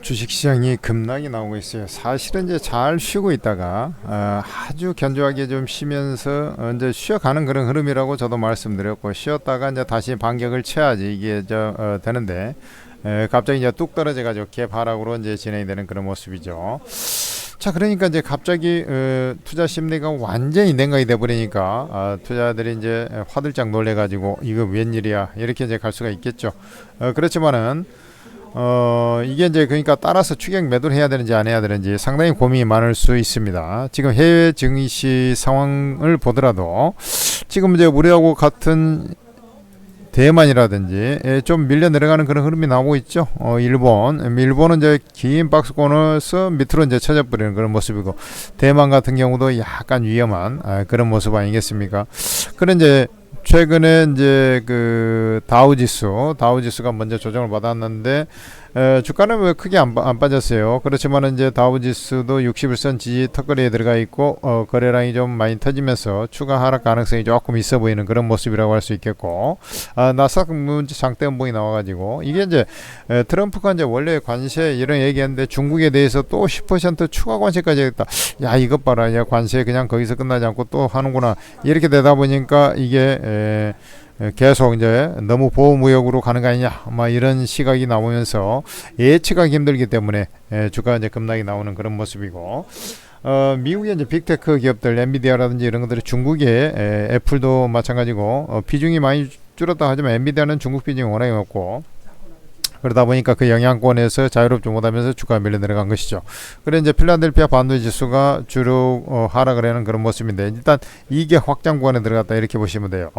주식시장이 급락이 나오고 있어요. 사실은 이제 잘 쉬고 있다가 아주 견조하게 좀 쉬면서 이제 쉬어가는 그런 흐름이라고 저도 말씀드렸고, 쉬었다가 이제 다시 반격을 쳐야지 이게 되는데, 갑자기 이제 뚝 떨어져 가지고 갭 하락으로 이제 진행이 되는 그런 모습이죠. 자, 그러니까 이제 갑자기 투자 심리가 완전히 냉각이 돼 버리니까 투자자들이 이제 화들짝 놀래 가지고 이거 웬일이야 이렇게 이제 갈 수가 있겠죠. 그렇지만은 이게 이제 그러니까 따라서 추격 매도를 해야 되는지 안 해야 되는지 상당히 고민이 많을 수 있습니다. 지금 해외 증시 상황을 보더라도 지금 이제 우리하고 같은 대만이라든지 좀 밀려 내려가는 그런 흐름이 나오고 있죠. 일본은 이제 긴 박스권에서 밑으로 이제 쳐져버리는 그런 모습이고, 대만 같은 경우도 약간 위험한 그런 모습 아니겠습니까? 그런 이제 최근에 이제 그 다우지수가 먼저 조정을 받았는데 주가는 왜 크게 안 빠졌어요. 그렇지만 이제 다우지수도 61선 지지 턱걸이에 들어가 있고 거래량이 좀 많이 터지면서 추가 하락 가능성이 조금 있어 보이는 그런 모습이라고 할 수 있겠고, 나스닥 문제 장대 음봉이 나와가지고 이게 이제 트럼프가 이제 원래 관세 이런 얘기했는데 중국에 대해서 또 10% 추가 관세까지 했다. 야, 이것 봐라, 야, 관세 그냥 거기서 끝나지 않고 또 하는구나, 이렇게 되다 보니까 이게 계속 이제 너무 보호무역으로 가는 거 아니냐, 막 이런 시각이 나오면서 예측하기 힘들기 때문에 주가 이제 급락이 나오는 그런 모습이고, 미국의 이제 빅테크 기업들 엔비디아라든지 이런 것들이 중국의 애플도 마찬가지고 비중이 많이 줄었다 하지만 엔비디아는 중국 비중이 워낙에 높고, 그러다 보니까 그 영향권에서 자유롭지 못하면서 주가가 밀려 내려간 것이죠. 그래 이제 필라델피아 반도체 지수가 주로 하락을 하는 그런 모습인데, 일단 이게 확장 구간에 들어갔다 이렇게 보시면 돼요.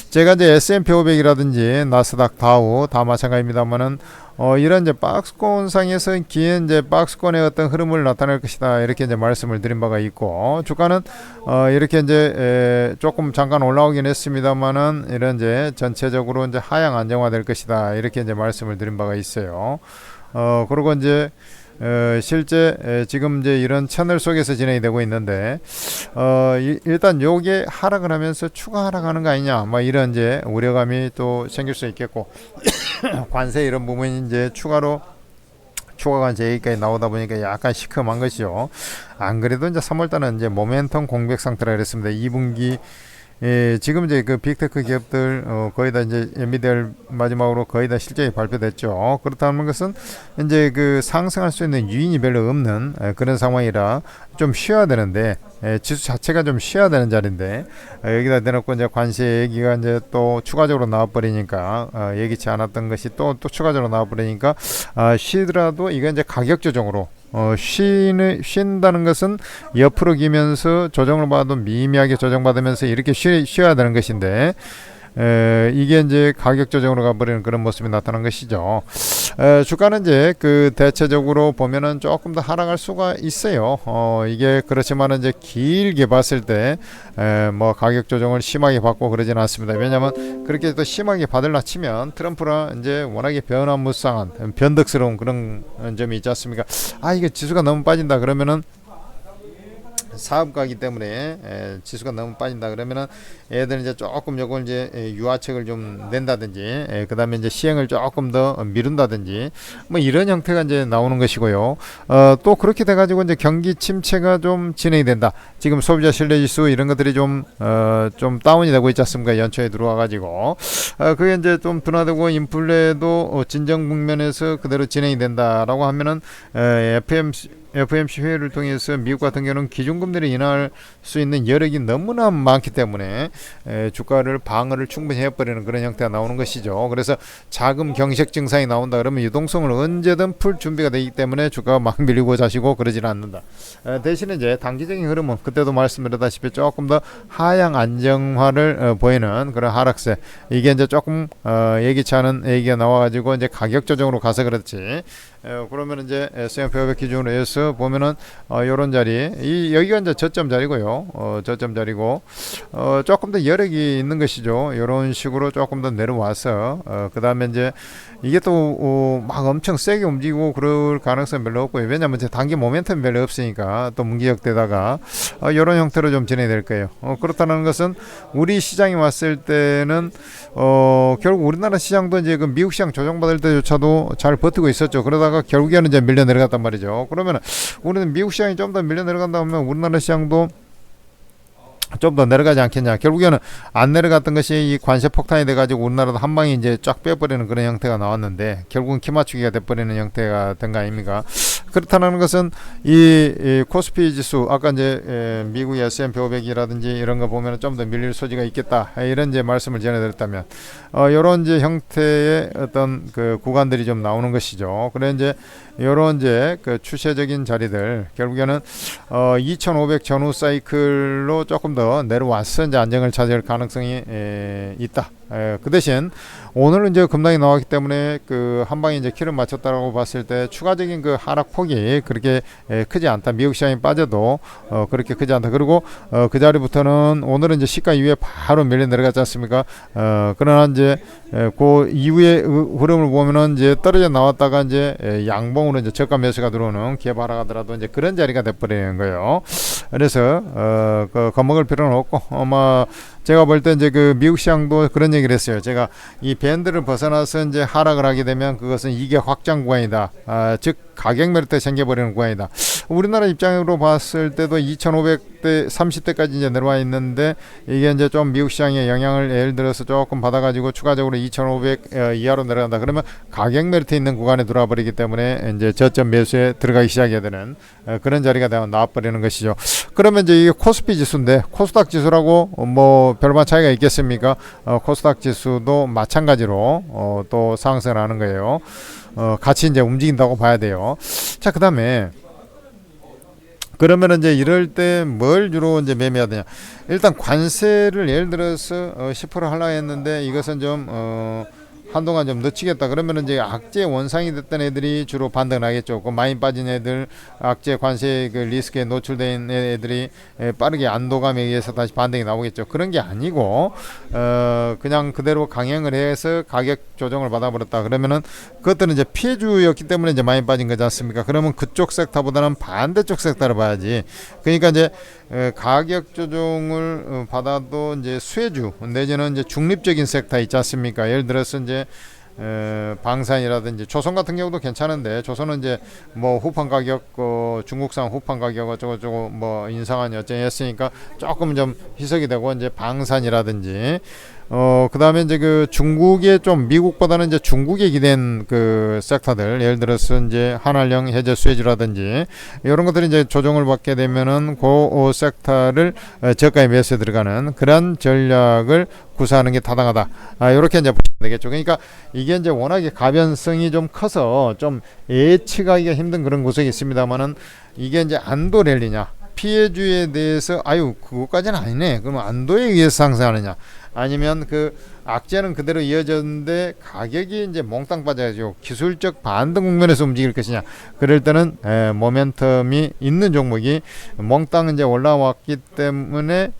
제가 이제 S&P 500이라든지 나스닥 다우 다 마찬가지입니다만은 이런 이제 박스권 상에서 긴 이제 박스권의 어떤 흐름을 나타낼 것이다 이렇게 이제 말씀을 드린 바가 있고, 주가는 이렇게 이제 조금 잠깐 올라오긴 했습니다만은 이런 이제 전체적으로 이제 하향 안정화될 것이다 이렇게 이제 말씀을 드린 바가 있어요. 그리고 이제 실제 지금 이제 이런 채널 속에서 진행이 되고 있는데, 일단 요게 하락을 하면서 추가 하락하는 거 아니냐, 뭐 이런 이제 우려감이 또 생길 수 있겠고, 관세 이런 부분이 이제 추가 관세 얘기까지 나오다 보니까 약간 시큼한 것이죠. 안 그래도 이제 3월달은 이제 모멘텀 공백 상태라 그랬습니다. 2분기 지금 이제 그 빅테크 기업들 거의 다 이제 엔비디아를 마지막으로 거의 다 실적이 발표됐죠. 그렇다는 것은 이제 그 상승할 수 있는 유인이 별로 없는 그런 상황이라 좀 쉬어야 되는데, 지수 자체가 좀 쉬어야 되는 자리인데 여기다 대놓고 이제 관세 얘기가 이제 또 추가적으로 나와버리니까 예기치 않았던 것이 또 추가적으로 나와버리니까 쉬더라도 이건 이제 가격 조정으로 쉰다는 것은 옆으로 기면서 조정을 받아도 미미하게 조정받으면서 이렇게 쉬어야 되는 것인데, 이게 이제 가격 조정으로 가버리는 그런 모습이 나타난 것이죠. 주가는 이제 그 대체적으로 보면은 조금 더 하락할 수가 있어요. 이게 그렇지만은 이제 길게 봤을 때 뭐 가격 조정을 심하게 받고 그러지는 않습니다. 왜냐하면 그렇게 또 심하게 받을라 치면 트럼프랑 이제 워낙에 변화무쌍한 변덕스러운 그런 점이 있지 않습니까? 이게 지수가 너무 빠진다 그러면은 사업가이기 때문에 지수가 너무 빠진다 그러면은 애들 이제 조금 요걸 이제 유화책을 좀 낸다든지 그 다음에 이제 시행을 조금 더 미룬다든지 뭐 이런 형태가 이제 나오는 것이고요. 또 그렇게 돼가지고 이제 경기 침체가 좀 진행이 된다. 지금 소비자 신뢰지수 이런 것들이 좀 다운이 되고 있지 않습니까? 연초에 들어와가지고 그게 이제 좀 둔화되고 인플레도 진정 국면에서 그대로 진행이 된다라고 하면은 FOMC 회의를 통해서 미국 같은 경우는 기준금리를 인하할 수 있는 여력이 너무나 많기 때문에 주가를 방어를 충분히 해버리는 그런 형태가 나오는 것이죠. 그래서 자금 경색 증상이 나온다 그러면 유동성을 언제든 풀 준비가 되기 때문에 주가가 막 밀리고 자시고 그러지는 않는다. 대신에 이제 단기적인 흐름은 그때도 말씀드렸다시피 조금 더 하향 안정화를 보이는 그런 하락세, 이게 이제 조금 예기치 않은 얘기가 나와가지고 이제 가격 조정으로 가서 그렇지. 그러면 이제 S&P 500 기준으로 해서 보면은 요런 자리, 여기가 이제 저점 자리고요. 저점 자리고 조금 더 여력이 있는 것이죠. 요런 식으로 조금 더 내려와서 그 다음에 이제 이게 또 막 엄청 세게 움직이고 그럴 가능성 별로 없고요. 왜냐하면 이제 단기 모멘텀이 별로 없으니까 또 문기역되다가 이런 형태로 좀 진행될 거예요. 그렇다는 것은 우리 시장이 왔을 때는 결국 우리나라 시장도 이제 그 미국 시장 조정받을 때조차도 잘 버티고 있었죠. 그러다가 결국에는 이제 밀려 내려갔단 말이죠. 그러면 우리는 미국 시장이 좀 더 밀려 내려간다 하면 우리나라 시장도 좀 더 내려가지 않겠냐. 결국에는 안 내려갔던 것이 이 관세 폭탄이 돼가지고 우리나라도 한 방에 이제 쫙 빼버리는 그런 형태가 나왔는데 결국은 키 맞추기가 돼버리는 형태가 된 거 아닙니까? 그렇다는 것은 이 코스피 지수 아까 이제 미국의 S&P 500이라든지 이런 거 보면 좀 더 밀릴 소지가 있겠다 이런 이제 말씀을 전해드렸다면 이런 이제 형태의 어떤 그 구간들이 좀 나오는 것이죠. 그래 이제 이런 이제 그 추세적인 자리들 결국에는 2,500 전후 사이클로 조금 더 내려와서 이제 안정을 찾을 가능성이 있다. 그 대신 오늘은 이제 급락이 나왔기 때문에 그 한 방에 이제 키를 맞췄다라고 봤을 때 추가적인 그 하락 폭이 그렇게 크지 않다. 미국 시장이 빠져도 그렇게 크지 않다. 그리고 그 자리부터는 오늘은 이제 시가 이후에 바로 밀려 내려갔지 않습니까? 그러나 이제 그 이후의 흐름을 보면은 이제 떨어져 나왔다가 이제 양봉으로 이제 저가 매수가 들어오는 기회바라 가더라도 이제 그런 자리가 돼버리는 거예요. 그래서 그 겁먹을 필요는 없고 제가 볼 때 이제 그 미국 시장도 그런 얘기를 했어요. 제가 이 밴드를 벗어나서 이제 하락을 하게 되면 그것은 이격 확장 구간이다. 즉 가격 매력대 생겨버리는 구간이다. 우리나라 입장으로 봤을 때도 2,500대 30대까지 이제 내려와 있는데 이게 이제 좀 미국 시장의 영향을 예를 들어서 조금 받아가지고 추가적으로 2,500 이하로 내려간다. 그러면 가격 매력대 있는 구간에 들어와 버리기 때문에 이제 저점 매수에 들어가기 시작해야 되는 그런 자리가 되면 나와버리는 것이죠. 그러면 이제 이게 코스피 지수인데 코스닥 지수라고 뭐 별반 차이가 있겠습니까? 코스닥 지수도 마찬가지로 또 상승을 하는 거예요. 같이 이제 움직인다고 봐야 돼요. 자, 그 다음에 그러면 이제 이럴 때 뭘 주로 이제 매매해야 되냐? 일단 관세를 예를 들어서 10% 하려고 했는데 이것은 좀 한동안 좀 늦추겠다. 그러면 이제 악재 원상이 됐던 애들이 주로 반등을 하겠죠. 그 많이 빠진 애들, 악재 관세 그 리스크에 노출된 애들이 빠르게 안도감에 의해서 다시 반등이 나오겠죠. 그런 게 아니고 그냥 그대로 강행을 해서 가격 조정을 받아버렸다. 그러면은 그것들은 이제 피해주였기 때문에 이제 많이 빠진 거지 않습니까? 그러면 그쪽 섹터보다는 반대쪽 섹터를 봐야지. 그러니까 이제 가격 조정을 받아도 이제 수혜주 내지는 이제 중립적인 섹터 있지 않습니까? 예를 들어서 이제 방산이라든지 조선 같은 경우도 괜찮은데 조선은 이제 뭐 후판 가격 중국산 후판 가격 어쩌고저쩌고 뭐 인상하니 어쩌니 했으니까 조금 좀 희석이 되고 이제 방산이라든지 그 다음에 이제 그 중국의 좀 미국보다는 이제 중국에 기댄 그 섹터들 예를 들어서 이제 한알령 해저 수혜주라든지 이런 것들이 이제 조정을 받게 되면은 그 섹터를 저가에 매수에 들어가는 그런 전략을 구사하는 게 타당하다. 이렇게 이제 보시면 되겠죠. 그러니까 이게 이제 워낙에 가변성이 좀 커서 좀 예측하기가 힘든 그런 구석이 있습니다만은 이게 이제 안도 랠리냐 피해주에 대해서 그거까지는 아니네. 그러면 안도에 의해서 상승하느냐 아니면 그 악재는 그대로 이어졌는데 가격이 이제 몽땅 빠져가지고 기술적 반등 국면에서 움직일 것이냐. 그럴 때는 모멘텀이 있는 종목이 몽땅 이제 올라왔기 때문에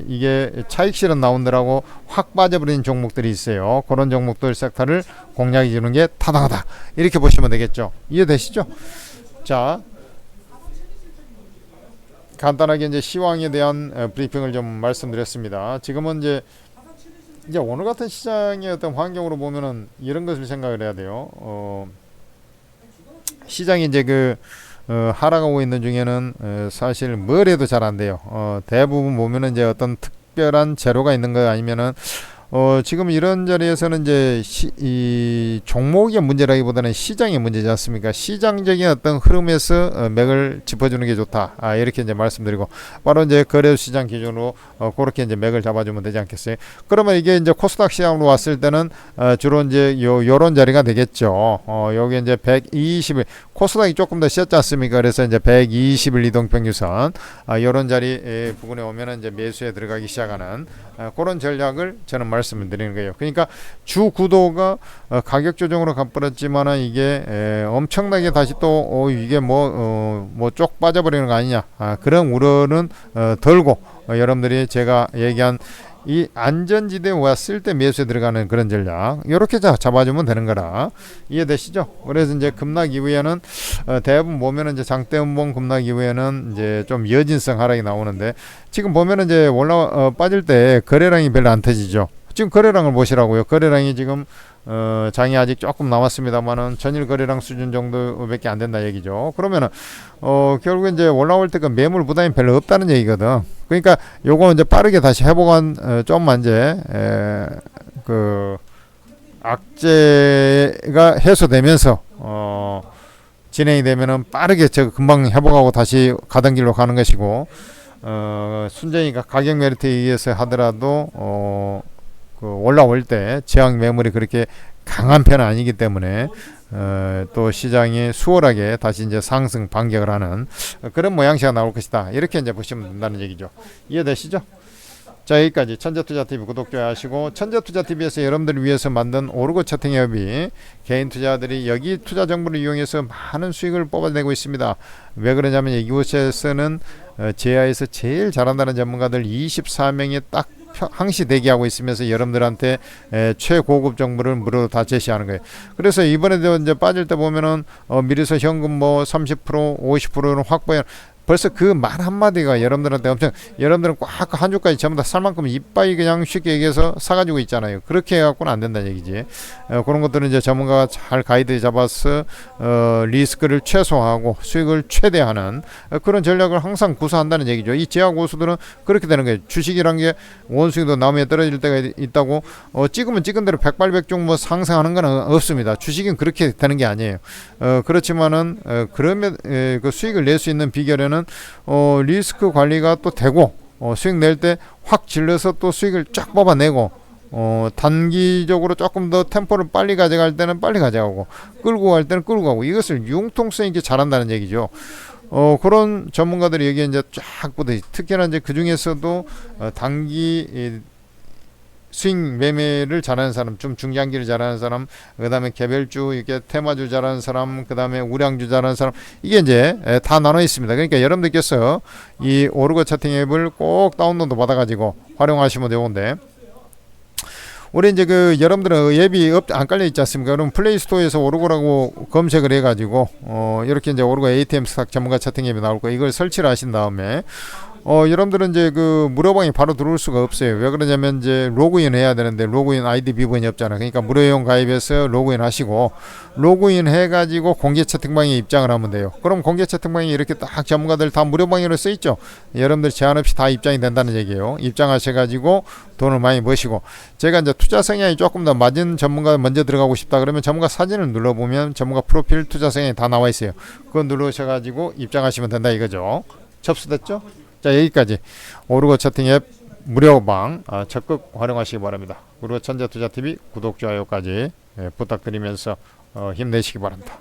이게 차익 실현 나온다라고 확 빠져버린 종목들이 있어요. 그런 종목들 섹터를 공략해 주는 게 타당하다. 이렇게 보시면 되겠죠. 이해되시죠? 자, 간단하게 이제 시황에 대한 브리핑을 좀 말씀드렸습니다. 지금은 이제 오늘 같은 시장의 어떤 환경으로 보면은 이런 것을 생각을 해야 돼요. 시장이 이제 하락하고 있는 중에는 사실 뭘 해도 잘 안 돼요. 대부분 보면은 이제 어떤 특별한 재료가 있는 거 아니면은 지금 이런 자리에서는 이제 이 종목의 문제라기보다는 시장의 문제지 않습니까? 시장적인 어떤 흐름에서 맥을 짚어주는 게 좋다. 이렇게 이제 말씀드리고 바로 이제 거래 시장 기준으로 그렇게 이제 맥을 잡아주면 되지 않겠어요? 그러면 이게 이제 코스닥 시장으로 왔을 때는 주로 이제 요런 자리가 되겠죠. 여기 이제 120일 코스닥이 조금 더 쉬었지 않습니까? 그래서 이제 120일 이동평균선 요런 자리 부분에 오면은 이제 매수에 들어가기 시작하는 그런 전략을 저는 말씀을 드리는 거예요. 그러니까 주 구도가 가격 조정으로 가버렸지만은 이게 엄청나게 다시 또 이게 뭐 쪽 빠져버리는 거 아니냐 그런 우려는 덜고 여러분들이 제가 얘기한 이 안전지대에 왔을 때 매수에 들어가는 그런 전략 이렇게 잡아주면 되는 거라 이해되시죠? 그래서 이제 급락 이후에는 대부분 보면은 이제 장대음봉 급락 이후에는 이제 좀 여진성 하락이 나오는데 지금 보면은 이제 빠질 때 거래량이 별로 안 터지죠. 지금 거래량을 보시라고요. 거래량이 지금 장이 아직 조금 남았습니다만은 전일 거래량 수준 정도밖에 안 된다 얘기죠. 그러면은 결국 이제 올라올 때 그 매물 부담이 별로 없다는 얘기거든. 그러니까 요거 이제 빠르게 다시 회복한 좀만 이제 그 악재가 해소되면서 진행이 되면은 빠르게 금방 회복하고 다시 가던 길로 가는 것이고 순전히 가격 메리트에 의해서 하더라도 그 올라올 때 저항 매물이 그렇게 강한 편은 아니기 때문에 또 시장이 수월하게 다시 이제 상승 반격을 하는 그런 모양새가 나올 것이다. 이렇게 이제 보시면 된다는 얘기죠. 이해되시죠? 자, 여기까지 천재투자TV 구독, 좋아요 하시고, 천재투자TV에서 여러분들을 위해서 만든 오르고 채팅 앱이 개인 투자들이 여기 투자 정보를 이용해서 많은 수익을 뽑아내고 있습니다. 왜 그러냐면 이곳에서는 제야에서 제일 잘한다는 전문가들 24명이 딱 항시 대기하고 있으면서 여러분들한테 최고급 정보를 무료로 다 제시하는 거예요. 그래서 이번에도 이제 빠질 때 보면은 미리서 현금 뭐 30% 50%는 확보해. 벌써 그 말 한마디가 여러분들한테 엄청, 여러분들은 꽉 한 주까지 전부 다 살 만큼 이빠이 그냥 쉽게 얘기해서 사가지고 있잖아요. 그렇게 해갖고는 안 된다는 얘기지. 그런 것들은 이제 전문가가 잘 가이드 잡아서 리스크를 최소화하고 수익을 최대화하는 그런 전략을 항상 구사한다는 얘기죠. 이 제약 고수들은 그렇게 되는 거예요. 주식이란 게 원숭이도 나무에 떨어질 때가 있다고 찍으면 찍은 대로 백발백중 뭐 상승하는 건 없습니다. 주식은 그렇게 되는 게 아니에요. 그렇지만은 그러면 그 수익을 낼 수 있는 비결에는 리스크 관리가 또 되고 수익 낼 때 확 질러서 또 수익을 쫙 뽑아내고 단기적으로 조금 더 템포를 빨리 가져갈 때는 빨리 가져가고 끌고 갈 때는 끌고 가고 이것을 융통성 있게 잘한다는 얘기죠. 그런 전문가들이 여기에 이제 쫙 보듯이 특히나 이제 그 중에서도 단기 스윙 매매를 잘하는 사람, 좀 중장기를 잘하는 사람, 그 다음에 개별주, 이렇게 테마주 잘하는 사람, 그 다음에 우량주 잘하는 사람, 이게 이제 다 나눠 있습니다. 그러니까 여러분들께서 이 오르고 채팅 앱을 꼭 다운로드 받아가지고 활용하시면 되는데, 우리 이제 그 여러분들은 앱이 안 깔려 있지 않습니까? 그럼 플레이스토어에서 오르고라고 검색을 해가지고 이렇게 이제 오르고 ATM 스탁 전문가 채팅 앱이 나올 거예요. 이걸 설치를 하신 다음에 여러분들은 이제 그 무료방에 바로 들어올 수가 없어요. 왜 그러냐면 이제 로그인 해야 되는데 로그인 아이디 비번이 없잖아. 그러니까 무료용 가입해서 로그인 하시고 로그인 해가지고 공개 채팅방에 입장을 하면 돼요. 그럼 공개 채팅방에 이렇게 딱 전문가들 다 무료방으로 써 있죠. 여러분들 제한 없이 다 입장이 된다는 얘기예요. 입장하셔가지고 돈을 많이 버시고, 제가 이제 투자 성향이 조금 더 맞은 전문가 먼저 들어가고 싶다 그러면 전문가 사진을 눌러보면 전문가 프로필 투자 성향이 다 나와 있어요. 그거 누르셔가지고 입장하시면 된다 이거죠. 접수됐죠? 자, 여기까지 오르고 채팅 앱 무료방 적극 활용하시기 바랍니다. 그리고 천재투자TV 구독, 좋아요까지 부탁드리면서 힘내시기 바랍니다.